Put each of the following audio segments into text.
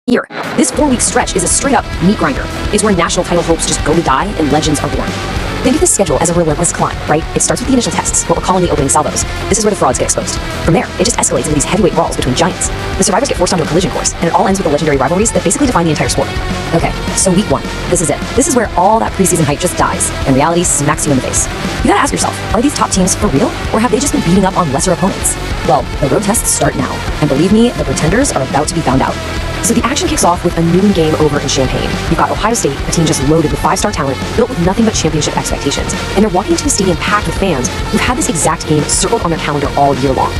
Here, this 4-week stretch is a straight-up meat grinder. It's where national title hopes just go to die and legends are born. Think of this schedule as a relentless climb, right? It starts with the initial tests, what we're calling the opening salvos. This is where the frauds get exposed. From there, it just escalates into these heavyweight brawls between giants. The survivors get forced onto a collision course, and it all ends with the legendary rivalries that basically define the entire sport. Okay, so week 1, this is it. This is where all that preseason hype just dies, and reality smacks you in the face. You gotta ask yourself, are these top teams for real, or have they just been beating up on lesser opponents? Well, the road tests start now, and believe me, the pretenders are about to be found out. So the action kicks off with a noon game over in Champaign. You've got Ohio State, a team just loaded with 5-star talent, built with nothing but championship expectations, and they're walking into a stadium packed with fans who've had this exact game circled on their calendar all year long.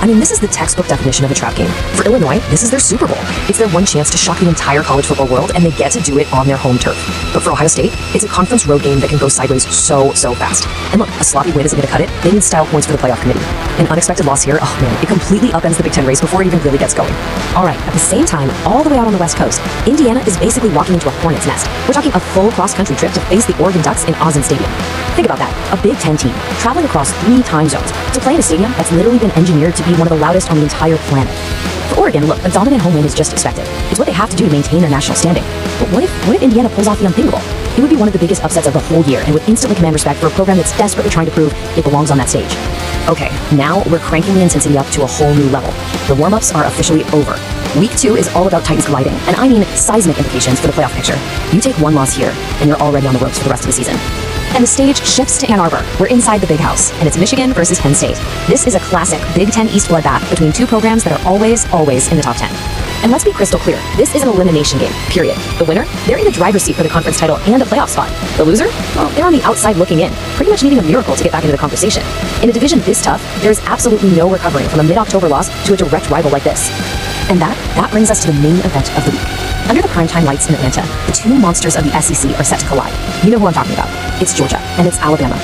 I mean, this is the textbook definition of a trap game. For Illinois, this is their Super Bowl. It's their one chance to shock the entire college football world, and they get to do it on their home turf. But for Ohio State, it's a conference road game that can go sideways so fast. And look, a sloppy win isn't going to cut it. They need style points for the playoff committee. An unexpected loss here, oh man, it completely upends the Big Ten race before it even really gets going. All right, at the same time, all the way out on the West Coast, Indiana is basically walking into a hornet's nest. We're talking a full cross-country trip to face the Oregon Ducks in Autzen Stadium. Think about that, a Big Ten team traveling across 3 time zones to play in a stadium that's literally been engineered to be one of the loudest on the entire planet. For Oregon, look, a dominant home win is just expected. It's what they have to do to maintain their national standing. But what if Indiana pulls off the unthinkable? It would be one of the biggest upsets of the whole year and would instantly command respect for a program that's desperately trying to prove it belongs on that stage. Okay, now we're cranking the intensity up to a whole new level. The warm-ups are officially over. Week 2 is all about Titans gliding, and I mean seismic implications for the playoff picture. You take one loss here, and you're already on the ropes for the rest of the season. And the stage shifts to Ann Arbor. We're inside the big house, and it's Michigan versus Penn State. This is a classic Big Ten East bloodbath between 2 programs that are always in the top 10. And let's be crystal clear, this is an elimination game, period. The winner, they're in the driver's seat for the conference title and a playoff spot. The loser, well, they're on the outside looking in, pretty much needing a miracle to get back into the conversation. In a division this tough, there's absolutely no recovering from a mid-October loss to a direct rival like this. And that brings us to the main event of the week. Under the primetime lights in Atlanta, the 2 monsters of the SEC are set to collide. You know who I'm talking about. It's Georgia, and it's Alabama.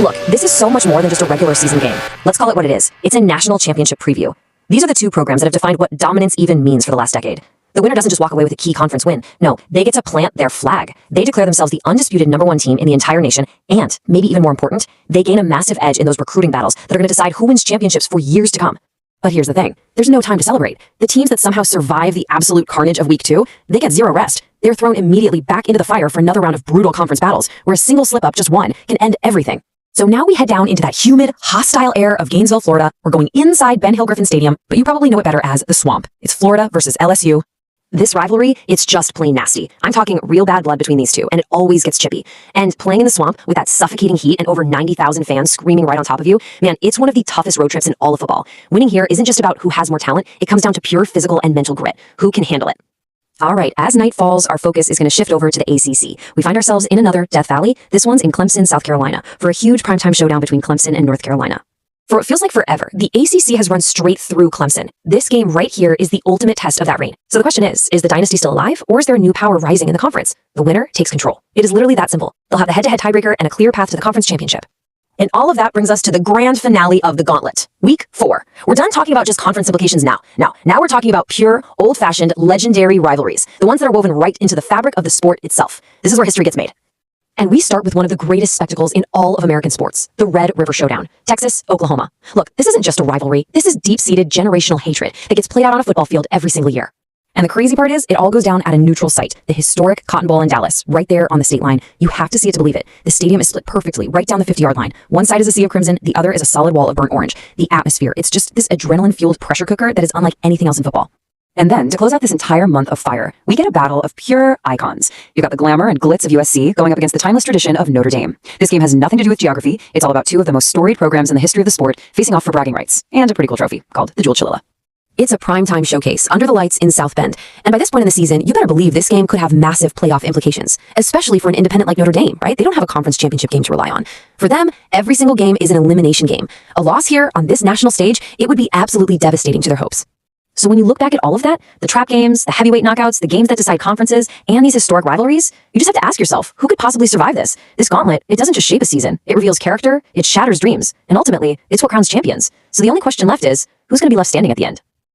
Look, this is so much more than just a regular season game. Let's call it what it is. It's a national championship preview. These are the 2 programs that have defined what dominance even means for the last decade. The winner doesn't just walk away with a key conference win. No, they get to plant their flag. They declare themselves the undisputed #1 team in the entire nation, and, maybe even more important, they gain a massive edge in those recruiting battles that are going to decide who wins championships for years to come. But here's the thing. There's no time to celebrate. The teams that somehow survive the absolute carnage of week 2, they get 0 rest. They're thrown immediately back into the fire for another round of brutal conference battles, where a single slip-up, just one, can end everything. So now we head down into that humid, hostile air of Gainesville, Florida. We're going inside Ben Hill Griffin Stadium, but you probably know it better as the Swamp. It's Florida versus LSU. This rivalry, it's just plain nasty. I'm talking real bad blood between these 2, and it always gets chippy. And playing in the Swamp with that suffocating heat and over 90,000 fans screaming right on top of you, man, it's one of the toughest road trips in all of football. Winning here isn't just about who has more talent, it comes down to pure physical and mental grit. Who can handle it? All right, as night falls, our focus is going to shift over to the ACC. We find ourselves in another Death Valley. This one's in Clemson, South Carolina, for a huge primetime showdown between Clemson and North Carolina. For what feels like forever, the ACC has run straight through Clemson. This game right here is the ultimate test of that reign. So the question is the dynasty still alive, or is there a new power rising in the conference? The winner takes control. It is literally that simple. They'll have the head-to-head tiebreaker and a clear path to the conference championship. And all of that brings us to the grand finale of the gauntlet. Week 4. We're done talking about just conference implications now. Now we're talking about pure, old-fashioned, legendary rivalries. The ones that are woven right into the fabric of the sport itself. This is where history gets made. And we start with one of the greatest spectacles in all of American sports, the Red River Showdown, Texas, Oklahoma. Look, this isn't just a rivalry. This is deep-seated generational hatred that gets played out on a football field every single year. And the crazy part is, it all goes down at a neutral site, the historic Cotton Bowl in Dallas, right there on the state line. You have to see it to believe it. The stadium is split perfectly, right down the 50-yard line. One side is a sea of crimson, the other is a solid wall of burnt orange. The atmosphere, it's just this adrenaline-fueled pressure cooker that is unlike anything else in football. And then, to close out this entire month of fire, we get a battle of pure icons. You've got the glamour and glitz of USC going up against the timeless tradition of Notre Dame. This game has nothing to do with geography. It's all about 2 of the most storied programs in the history of the sport facing off for bragging rights, and a pretty cool trophy called the Jewel Chillilla. It's a primetime showcase under the lights in South Bend. And by this point in the season, you better believe this game could have massive playoff implications, especially for an independent like Notre Dame, right? They don't have a conference championship game to rely on. For them, every single game is an elimination game. A loss here on this national stage, it would be absolutely devastating to their hopes. So when you look back at all of that, the trap games, the heavyweight knockouts, the games that decide conferences, and these historic rivalries, you just have to ask yourself, who could possibly survive this? This gauntlet, it doesn't just shape a season. It reveals character, it shatters dreams, and ultimately, it's what crowns champions. So the only question left is, who's going to be left standing at the end?